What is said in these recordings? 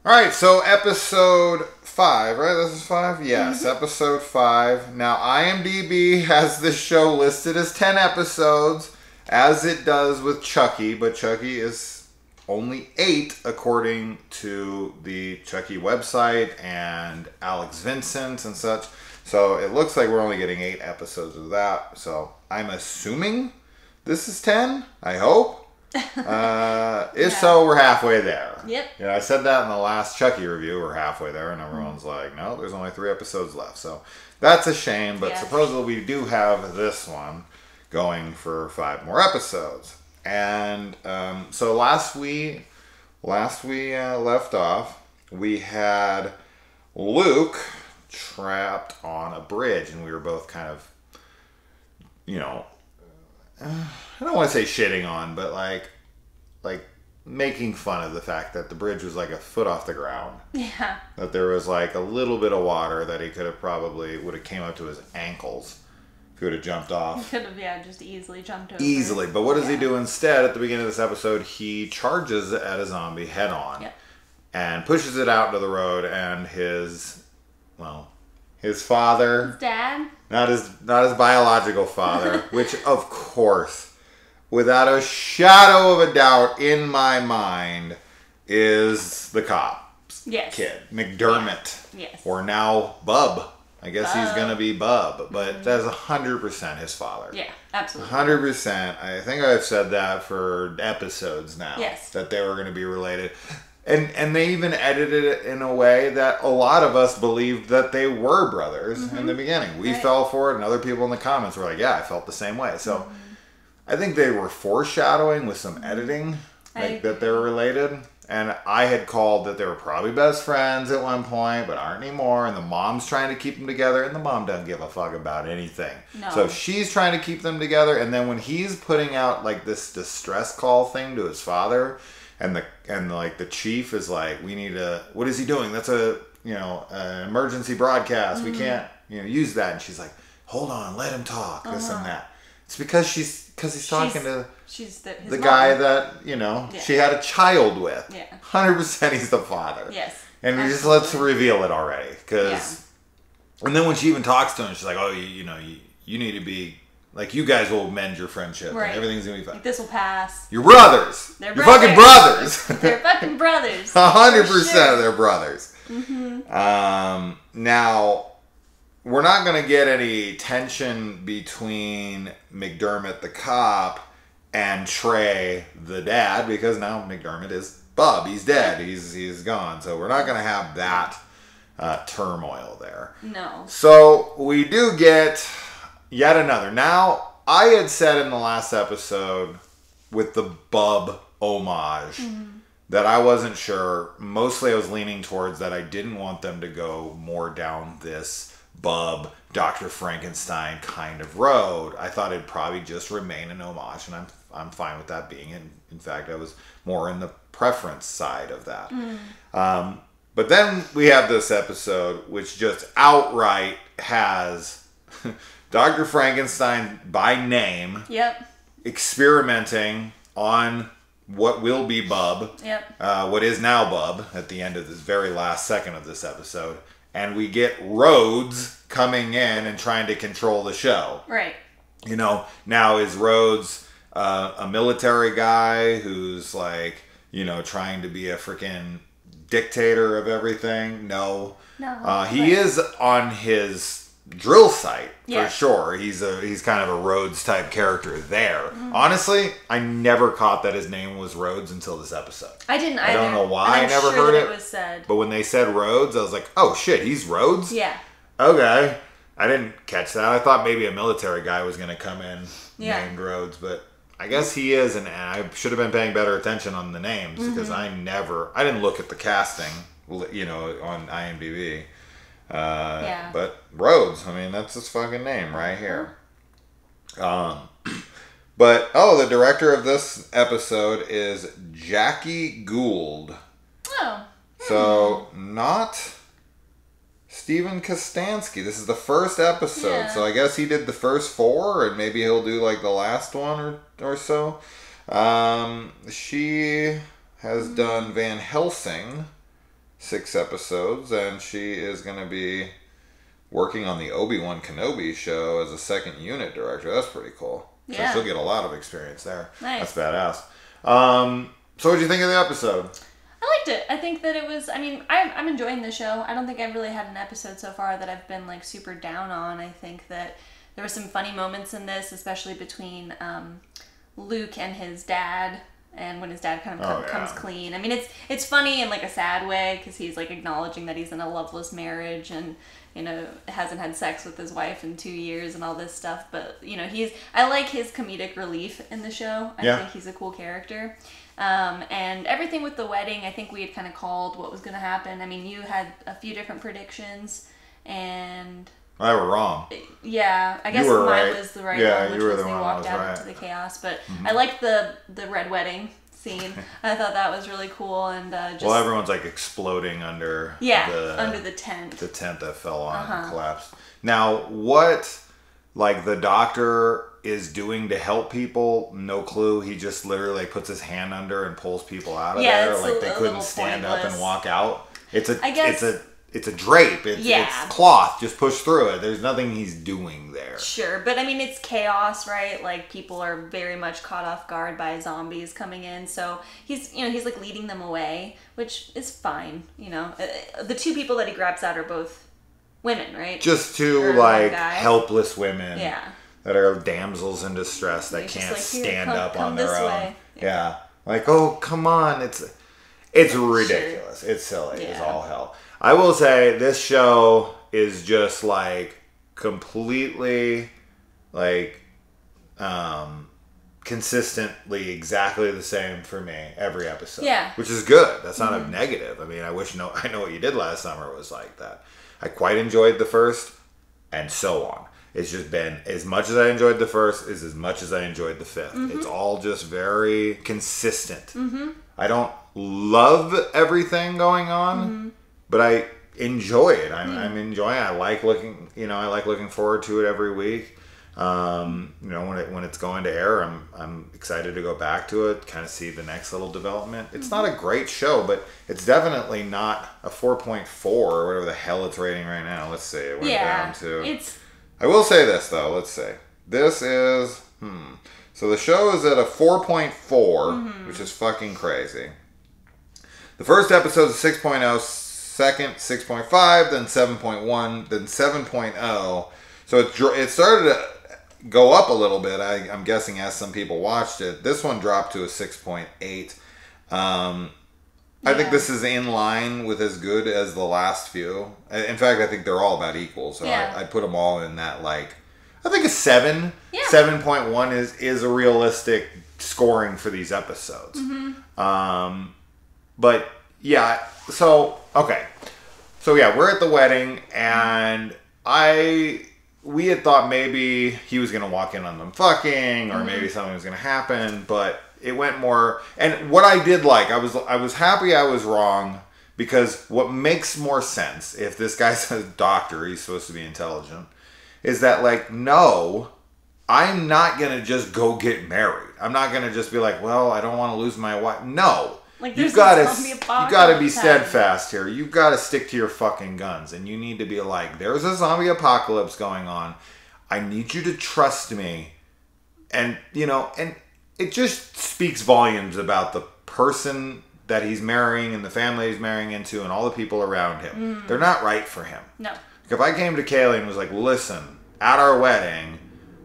All right, so episode 5, right? This is 5? Yes, episode 5. Now, IMDb has this show listed as 10 episodes, as it does with Chucky, but Chucky is only 8 according to the Chucky website and Alex Vincent and such. So it looks like we're only getting 8 episodes of that. So I'm assuming this is 10, I hope. If so, we're halfway there. Yep. Yeah, I said that in the last Chucky review. We're halfway there, and everyone's like, no, there's only 3 episodes left. So that's a shame, but supposedly we do have this one going for 5 more episodes. And so last we left off, we had Luke trapped on a bridge, and we were both kind of, you know, I don't want to say shitting on, but like making fun of the fact that the bridge was like a foot off the ground. Yeah. That there was like a little bit of water that he could have would have came up to his ankles if he would have jumped off. He could have, just easily jumped over. Easily. But what does he do instead? At the beginning of this episode, he charges at a zombie head on and pushes it out into the road, and his father... His dad? Not his biological father, which, of course, without a shadow of a doubt in my mind, is the cop's kid, McDermott. Yes. Or now Bub. I guess he's going to be Bub, but that's 100% his father. Yeah, absolutely. 100%. I think I've said that for episodes now. Yes. That they were going to be related. And they even edited it in a way that a lot of us believed that they were brothers in the beginning. We fell for it, and other people in the comments were like, yeah, I felt the same way. So I think they were foreshadowing with some editing that they were related. And I had called that they were probably best friends at one point, but aren't anymore. And the mom's trying to keep them together, and the mom doesn't give a fuck about anything. No. So she's trying to keep them together. And then when he's putting out like this distress call thing to his father, and the chief is like, we need what is he doing? That's an emergency broadcast. We can't, use that. And she's like, hold on, let him talk, this and that. It's because he's talking to the guy that, she had a child with. Yeah. 100% he's the father. Yes. And he just lets reveal it already. And then when she even talks to him, she's like, oh, you need to be, like, you guys will mend your friendship. Right. And everything's going to be fine. Like, this will pass. You're brothers. They're You're fucking brothers. They're fucking brothers. 100% of their brothers. Now, we're not going to get any tension between McDermott the cop and Trey the dad, because now McDermott is Bub. He's dead. He's gone. So we're not going to have that turmoil there. No. So we do get yet another. Now, I had said in the last episode with the Bub homage that I wasn't sure. Mostly I was leaning towards that I didn't want them to go more down this Bub, Dr. Frankenstein kind of road. I thought it'd probably just remain an homage, and I'm fine with that being. In fact, I was more in the preference side of that. But then we have this episode which just outright has Dr. Frankenstein by name experimenting on what will be Bub, what is now Bub at the end of this very last second of this episode. And we get Rhodes coming in and trying to control the show. Right. Now is Rhodes a military guy who's like, trying to be a freaking dictator of everything? No. He is on his drill site for sure. He's kind of a Rhodes type character there. Honestly, I never caught that his name was Rhodes until this episode. I didn't either. I don't know why I never heard it. Was said. But when they said Rhodes, I was like, oh shit, he's Rhodes? Yeah. Okay. I didn't catch that. I thought maybe a military guy was going to come in named Rhodes, but I guess he is, and I should have been paying better attention on the names because I didn't look at the casting, on IMDb. But Rhodes, that's his fucking name right here. But the director of this episode is Jackie Gould. Oh. So not Steven Kostansky. This is the first episode, so I guess he did the first 4, and maybe he'll do like the last one or so. She has done Van Helsing, 6 episodes, and she is going to be working on the Obi-Wan Kenobi show as a second unit director. That's pretty cool. Yeah. So she'll get a lot of experience there. Nice. That's badass. So what did you think of the episode? I liked it. I think that it was, I mean, I'm enjoying the show. I don't think I've really had an episode so far that I've been, like, super down on. I think that there were some funny moments in this, especially between Luke and his dad, and when his dad kind of comes clean. I mean, it's funny in, like, a sad way, because he's, like, acknowledging that he's in a loveless marriage and, you know, hasn't had sex with his wife in 2 years and all this stuff. But, you know, I like his comedic relief in the show. I think he's a cool character. And everything with the wedding, I think we had kind of called what was going to happen. I mean, you had a few different predictions, and I were wrong. Yeah, I guess mine was the right one, which was they walked out into the chaos. But I liked the red wedding scene. I thought that was really cool, and just everyone's like exploding under under the tent. The tent that fell on and collapsed. Now, what like the doctor is doing to help people, no clue. He just literally puts his hand under and pulls people out of there. Like they couldn't stand up and walk out. It's a drape. It's cloth. Just push through it. There's nothing he's doing there. Sure, but I mean it's chaos, right? Like people are very much caught off guard by zombies coming in. So he's like leading them away, which is fine. You know, the two people that he grabs out are both women, right? Just two like helpless women. Yeah. That are damsels in distress that can't stand up on their own. Yeah. Like, oh, come on. It's ridiculous. Sure. It's silly. Yeah. It's all hell. I will say this show is just like completely like consistently exactly the same for me every episode. Yeah. Which is good. That's not a negative. I mean, I know what you did last summer was like that. I quite enjoyed the first and so on. It's just been as much as I enjoyed the first is as much as I enjoyed the fifth. It's all just very consistent. I don't love everything going on, but I enjoy it. I'm enjoying it. I like looking forward to it every week. You know, when it's going to air, I'm excited to go back to it, kind of see the next little development. It's not a great show, but it's definitely not a 4.4 or whatever the hell it's rating right now. Let's see. It went down to... I will say this, though. Let's see. This is... So the show is at a 4.4, which is fucking crazy. The first episode is 6.0, second 6.5, then 7.1, then 7.0. So it started to go up a little bit, I'm guessing, as some people watched it. This one dropped to a 6.8. I think this is in line with as good as the last few. In fact, I think they're all about equal. So I'd put them all in that, like, I think a 7. Yeah. 7.1 is a realistic scoring for these episodes. But yeah, so, okay. So yeah, we're at the wedding, and we had thought maybe he was going to walk in on them fucking, or maybe something was going to happen, but it went more, and what I did like, I was happy I was wrong, because what makes more sense, if this guy's a doctor, he's supposed to be intelligent, is that like, no, I'm not going to just go get married. I'm not going to just be like, well, I don't want to lose my wife. No. Like, you gotta be steadfast here. You've got to stick to your fucking guns, and you need to be like, there's a zombie apocalypse going on. I need you to trust me. And, you know, and it just speaks volumes about the person that he's marrying and the family he's marrying into and all the people around him. They're not right for him. No. If I came to Kaylee and was like, listen, at our wedding,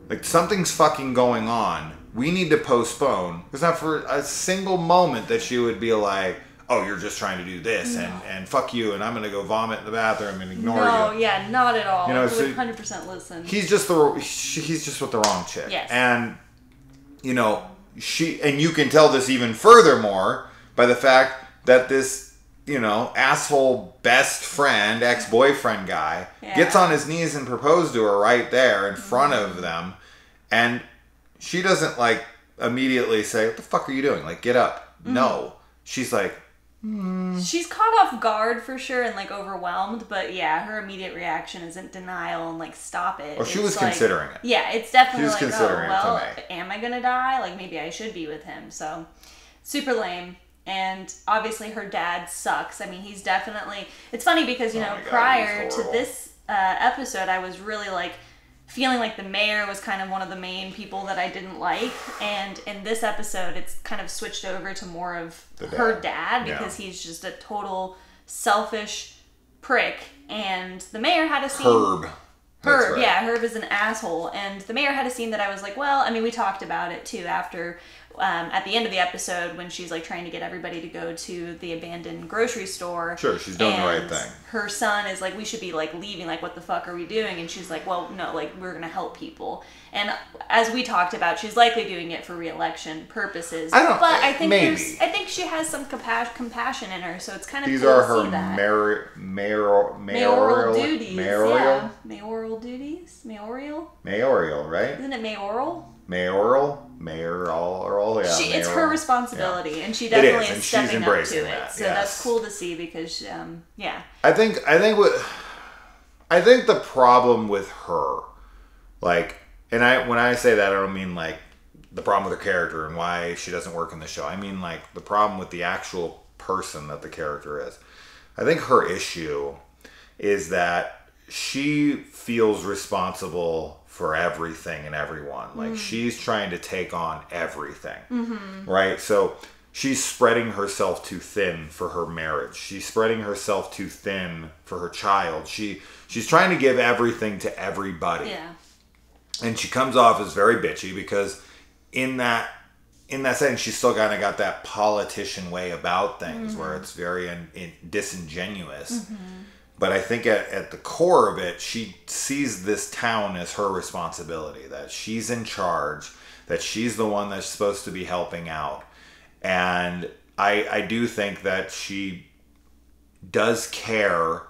like, something's fucking going on. We need to postpone. There's not for a single moment that she would be like, oh, you're just trying to do this, and fuck you, and I'm going to go vomit in the bathroom and ignore you. No, yeah, not at all. You know, so 100% listen. He's just with the wrong chick. Yes. And, you know, and you can tell this even furthermore by the fact that this, you know, asshole best friend, ex-boyfriend guy gets on his knees and proposes to her right there in front of them, and she doesn't, like, immediately say, what the fuck are you doing? Like, get up. No. She's like, She's caught off guard for sure and, like, overwhelmed, but yeah, her immediate reaction isn't denial and, like, stop it. Or she was considering it. Yeah, it's definitely like, considering oh, well, am I gonna die? Like, maybe I should be with him. So, super lame. And obviously her dad sucks. I mean, he's definitely... It's funny because, you know, my God, prior he's to horrible. this episode, I was really, like, feeling like the mayor was kind of one of the main people that I didn't like. And in this episode, it's kind of switched over to more of her dad because he's just a total selfish prick. And the mayor had a scene... Herb. That's right. Yeah, Herb is an asshole. And the mayor had a scene that I was like, well, I mean, we talked about it too after, at the end of the episode when she's like trying to get everybody to go to the abandoned grocery store. Sure, she's doing the right and thing. Her son is like, we should be like leaving, like, what the fuck are we doing? And she's like, well, no, like, we're gonna help people. And as we talked about, she's likely doing it for re-election purposes. I think she has some compassion in her, so it's kind of These cool are to her see that. mayoral duties. Mayoral? Yeah. Mayoral duties? Mayoral? Mayoral, right? Isn't it mayoral? Mayoral, yeah. It's her responsibility, yeah. and she definitely is, is and stepping she's up to it. that, So yes. that's cool to see because, yeah. I think the problem with her, like, and when I say that, I don't mean like the problem with her character and why she doesn't work in the show. I mean like the problem with the actual person that the character is. I think her issue is that she feels responsible for everything and everyone. Like she's trying to take on everything, right? So she's spreading herself too thin for her marriage. She's spreading herself too thin for her child. She's trying to give everything to everybody. Yeah. And she comes off as very bitchy because in that sense, she's still kind of got that politician way about things where it's very disingenuous. But I think at the core of it, she sees this town as her responsibility, that she's in charge, that she's the one that's supposed to be helping out. And I do think that she does care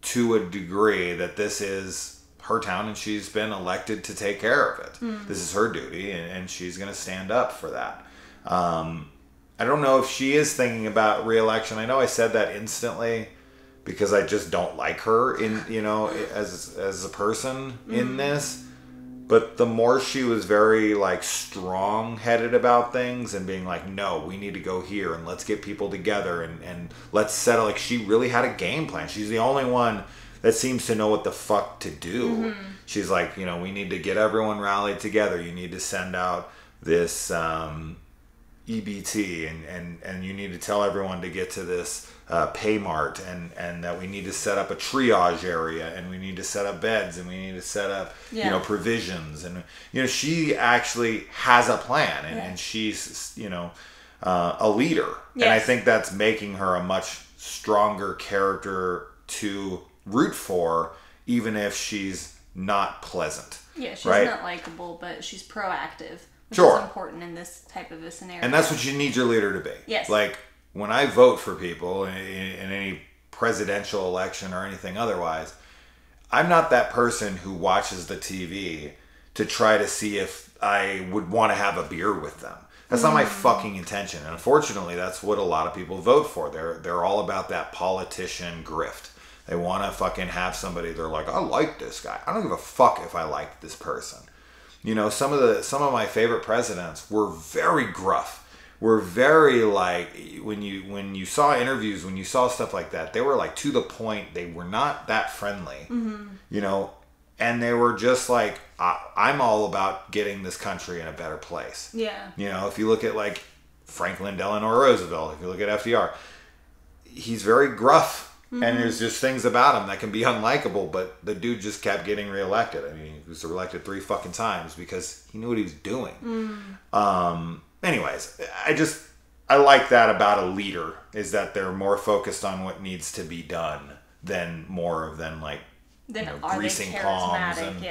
to a degree that this is her town and she's been elected to take care of it. This is her duty and she's going to stand up for that. I don't know if she is thinking about re-election. I know I said that instantly because I just don't like her as a person in this. But the more she was very like strong-headed about things and being like, no, we need to go here and let's get people together and let's settle. Like she really had a game plan. She's the only one that seems to know what the fuck to do. She's like, we need to get everyone rallied together. You need to send out this EBT and you need to tell everyone to get to this Paymart and that we need to set up a triage area and we need to set up beds and we need to set up provisions and she actually has a plan and she's a leader. And I think that's making her a much stronger character to root for, even if she's not pleasant. Yeah, she's right? not likable, but she's proactive, which Sure. is important in this type of a scenario. And that's what you need your leader to be. Yes. Like, when I vote for people in any presidential election or anything otherwise, I'm not that person who watches the TV to try to see if I would want to have a beer with them. That's not my fucking intention. And unfortunately, that's what a lot of people vote for. They're all about that politician grift. They want to fucking have somebody. They're like, I like this guy. I don't give a fuck if I like this person. Some of my favorite presidents were very gruff. Were very like when you saw interviews, when you saw stuff like that, they were like to the point. They were not that friendly, and they were just like, I'm all about getting this country in a better place. Yeah. If you look at like Franklin Delano Roosevelt, if you look at FDR, he's very gruff. And there's just things about him that can be unlikable, but the dude just kept getting reelected. I mean, he was reelected 3 fucking times because he knew what he was doing. Anyways, I like that about a leader, is that they're more focused on what needs to be done than greasing palms and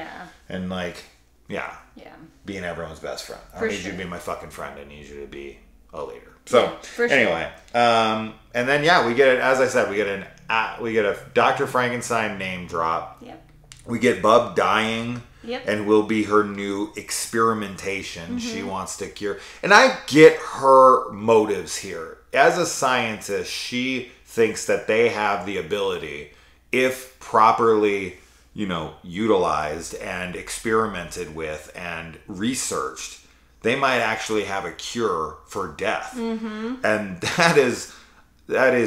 being everyone's best friend. I don't need you to be my fucking friend. I need you to be a leader. So anyway, and then we get it. As I said, we get a Dr. Frankenstein name drop. Yep. We get Bub dying. Yep. And will be her new experimentation. She wants to cure. And I get her motives here. As a scientist, she thinks that they have the ability, if properly, utilized and experimented with and researched, they might actually have a cure for death. And that is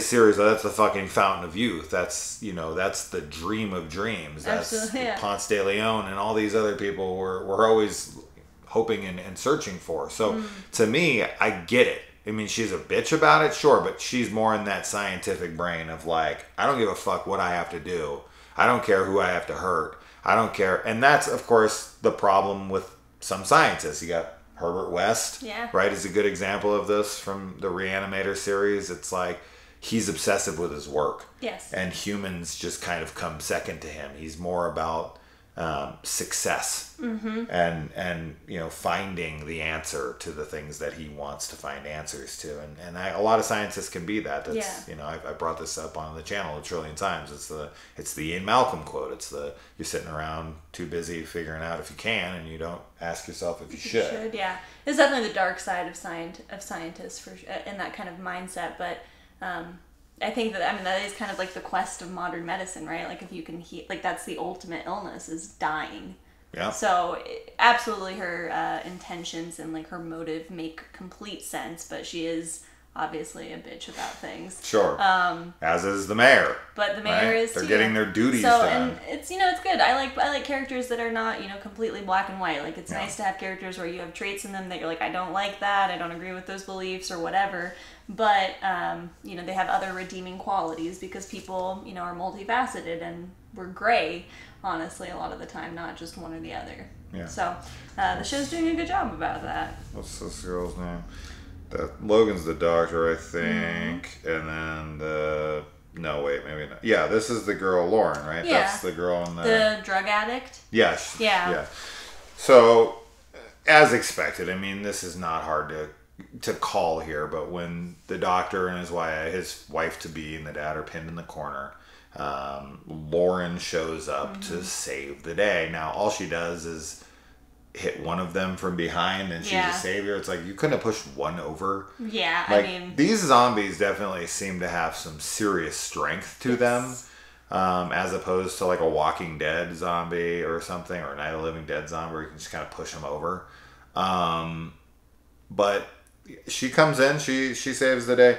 serious. That's the fucking fountain of youth. That's, that's the dream of dreams. That's Absolutely, yeah. Ponce de Leon and all these other people were always hoping and searching for. So to me, I get it. I mean, she's a bitch about it, sure, but she's more in that scientific brain of like, I don't give a fuck what I have to do. I don't care who I have to hurt. I don't care. And that's, of course, the problem with some scientists. You got Herbert West, right, is a good example of this from the Reanimator series. It's like he's obsessive with his work. Yes. And humans just kind of come second to him. He's more about success and finding the answer to the things that he wants to find answers to. And a lot of scientists can be that. That's, I brought this up on the channel a trillion times. It's the Ian Malcolm quote. It's you're sitting around too busy figuring out if you can, and you don't ask yourself if you should. Yeah. It's definitely the dark side of scientists in that kind of mindset. But I think that is kind of like the quest of modern medicine, right? Like if you can heal, like that's the ultimate illness is dying. Yeah. So absolutely her intentions and like her motive make complete sense, but she is obviously a bitch about things. Sure. As is the mayor. But the mayor is They're too. getting their duties done. And it's it's good. I like characters that are not, completely black and white. Like it's nice to have characters where you have traits in them that you're like, I don't like that, I don't agree with those beliefs or whatever. But they have other redeeming qualities because people, are multifaceted and we're gray, honestly, a lot of the time, not just one or the other. Yeah. So the show's doing a good job about that. What's this girl's name? Logan's the doctor, I think, and then no, wait, maybe not. Yeah, this is the girl, Lauren, right? Yeah. That's the girl in the drug addict. Yes. Yeah. So, as expected, I mean, this is not hard to call here, but when the doctor and his wife to be and the dad are pinned in the corner, Lauren shows up to save the day. Now, all she does is hit one of them from behind and she's a savior. It's like you couldn't have pushed one over. Yeah, like, these zombies definitely seem to have some serious strength to them, as opposed to like a Walking Dead zombie or something, or a Night of the Living Dead zombie where you can just kind of push them over. But she comes in, she saves the day.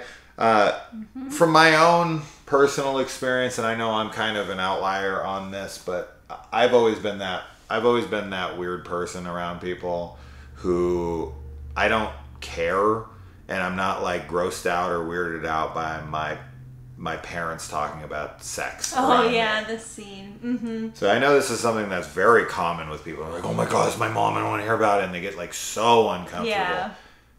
From my own personal experience, and I know I'm kind of an outlier on this, but I've always been that weird person around people who I don't care, and I'm not like grossed out or weirded out by my parents talking about sex. Oh yeah, this scene. Mm-hmm. So I know this is something that's very common with people. They're like, oh my god, it's my mom, I don't want to hear about it, and they get like so uncomfortable. Yeah.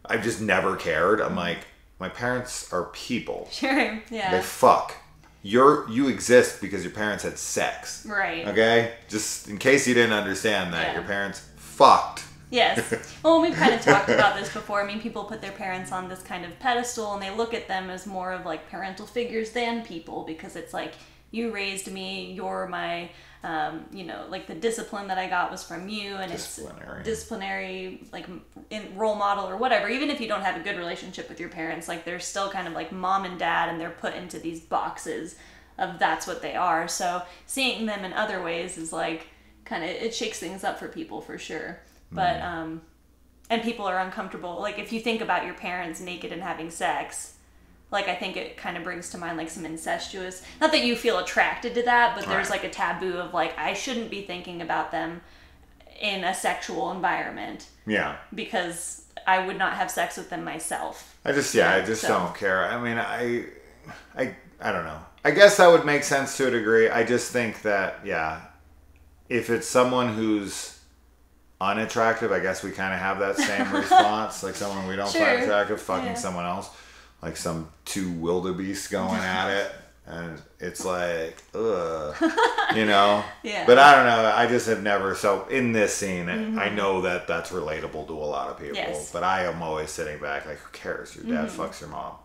I've just never cared. I'm like, my parents are people. Sure, yeah. They fuck. You exist because your parents had sex. Right. Okay? Just in case you didn't understand that, your parents fucked. Yes. Well, we've kind of talked about this before. I mean, people put their parents on this kind of pedestal and they look at them as more of like parental figures than people because it's like, you raised me, you're my, like the discipline that I got was from you, and it's disciplinary, like role model or whatever. Even if you don't have a good relationship with your parents, like they're still kind of like mom and dad, and they're put into these boxes of that's what they are. So seeing them in other ways is like kind of, it shakes things up for people for sure. But and people are uncomfortable. Like if you think about your parents naked and having sex. Like, I think it kind of brings to mind, like, some incestuous... Not that you feel attracted to that, but there's, like, a taboo of, like, I shouldn't be thinking about them in a sexual environment. Yeah. Because I would not have sex with them myself. I just don't care. I mean, I don't know. I guess that would make sense to a degree. I just think that, if it's someone who's unattractive, I guess we kind of have that same response. Like, someone we don't find attractive fucking someone else. Like some two wildebeests going at it, and it's like, ugh, Yeah. But I don't know. I just have never. So in this scene, I know that that's relatable to a lot of people. Yes. But I am always sitting back, like, who cares? Your dad fucks your mom,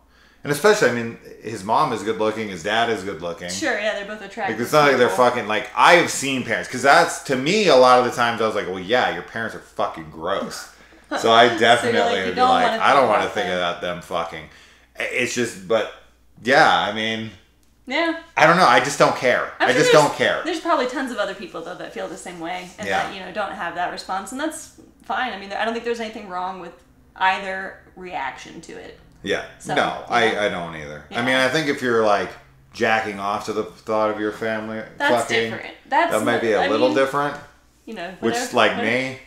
and especially, I mean, his mom is good looking, his dad is good looking. Sure, yeah, they're both attractive. Like, it's not like they're fucking. Like, I have seen parents, because that's, to me, a lot of the times I was like, well, yeah, your parents are fucking gross. So I definitely would be like, I don't want to think about them fucking. It's just, but yeah, I mean, I don't know. I just don't care. I just don't care. There's probably tons of other people though that feel the same way and that don't have that response, and that's fine. I mean, I don't think there's anything wrong with either reaction to it. Yeah. So, no, yeah. I don't either. Yeah. I mean, I think if you're like jacking off to the thought of your family That's fucking, different. that might be a little different. You know, Which, whatever, like whatever.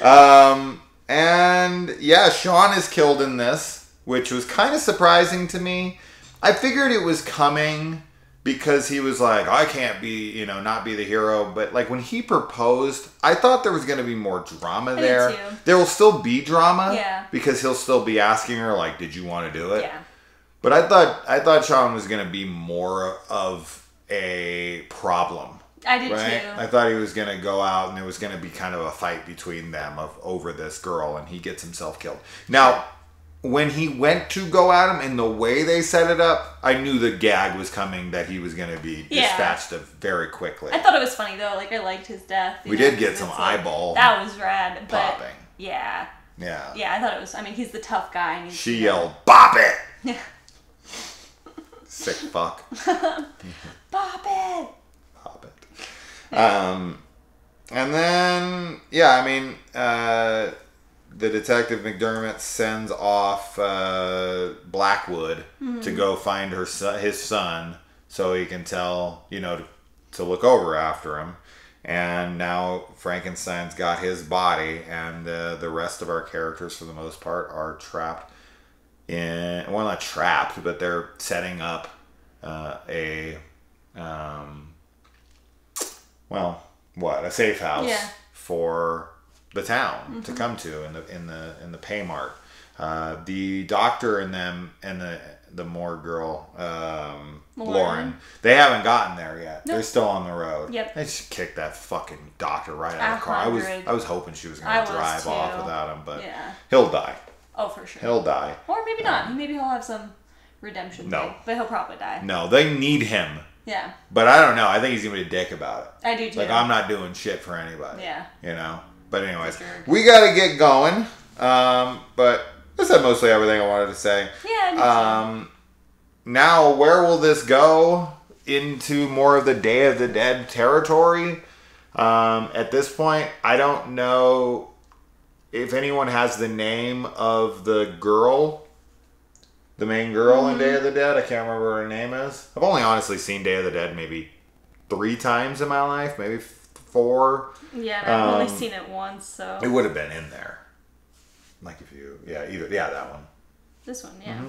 me. And yeah, Sean is killed in this, which was kind of surprising to me. I figured it was coming because he was like, I can't be, not be the hero. But like when he proposed, I thought there was going to be more drama there. did too. There will still be drama. Yeah. Because he'll still be asking her like, did you want to do it? Yeah. But I thought Sean was going to be more of a problem. I did Right? too. I thought he was going to go out and there was going to be kind of a fight between them over this girl, and he gets himself killed. Now, when he went to go at him and the way they set it up, I knew the gag was coming that he was going to be dispatched very quickly. I thought it was funny though. Like I liked his death. We did get some eyeball That was rad. But popping. yeah. Yeah. Yeah, I thought it was. I mean, he's the tough guy. And She yelled, "Bop it!" Yeah. Sick fuck. Bop it. Pop it. And then, yeah, I mean, the detective McDermott sends off Blackwood to go find his son so he can tell, to look over after him. And now Frankenstein's got his body, and the rest of our characters, for the most part, are trapped in, well, not trapped, but they're setting up a safe house for the town to come to in the Paymart. The doctor and them and the Moore girl, Lauren, they haven't gotten there yet. Nope. They're still on the road. Yep. They should kick that fucking doctor right out of the car. I was hoping she was going to drive off without him, but he'll die. Oh, for sure. He'll die. Or maybe not. Maybe he'll have some redemption thing. But he'll probably die. No, they need him. Yeah. But I don't know. I think he's going to be a dick about it. I do too. Like, I'm not doing shit for anybody. Yeah. But anyways, we got to get going. But I said mostly everything I wanted to say. Yeah, now, where will this go? Into more of the Day of the Dead territory? At this point, I don't know if anyone has the name of the girl, the main girl in Day of the Dead. I can't remember what her name is. I've only honestly seen Day of the Dead maybe 3 times in my life, maybe 4. Yeah, I've only seen it once, so it would have been in there. Like if you, that one. This one, yeah.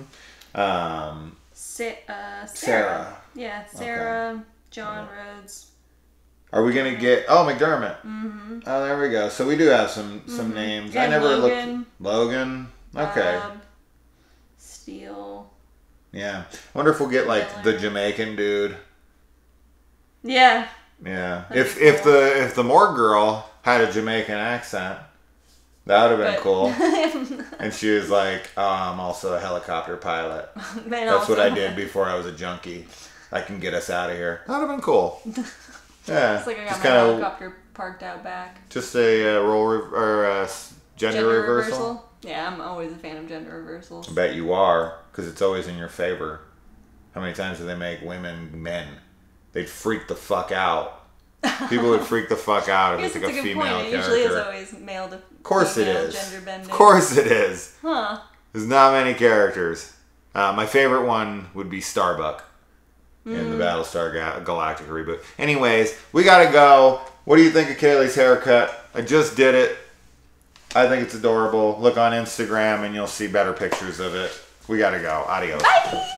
Mm-hmm. Sarah. Yeah, Sarah, okay. John Rhodes. Are we gonna get? Oh, McDermott. Mm-hmm. Oh, there we go. So we do have some names. And I never Logan, looked. Logan. Okay. Steele. Yeah. I wonder if we'll get like the Jamaican dude. Yeah. Yeah. If the Moore girl had a Jamaican accent, that would have been cool. And she was like, "Oh, I'm also a helicopter pilot. That's what I did before I was a junkie. I can get us out of here." That would have been cool. Yeah. It's like I got my helicopter parked out back. Just a gender reversal. Yeah, I'm always a fan of gender reversals. I bet you are, because it's always in your favor. How many times do they make women men? They'd freak the fuck out. People would freak the fuck out if it's like a female character. It usually is always male to female. Of course it is. Gender bending. Of course it is. Huh. There's not many characters. My favorite one would be Starbuck in the Battlestar Galactica reboot. Anyways, we gotta go. What do you think of Kaylee's haircut? I just did it. I think it's adorable. Look on Instagram and you'll see better pictures of it. We gotta go. Adios. Bye.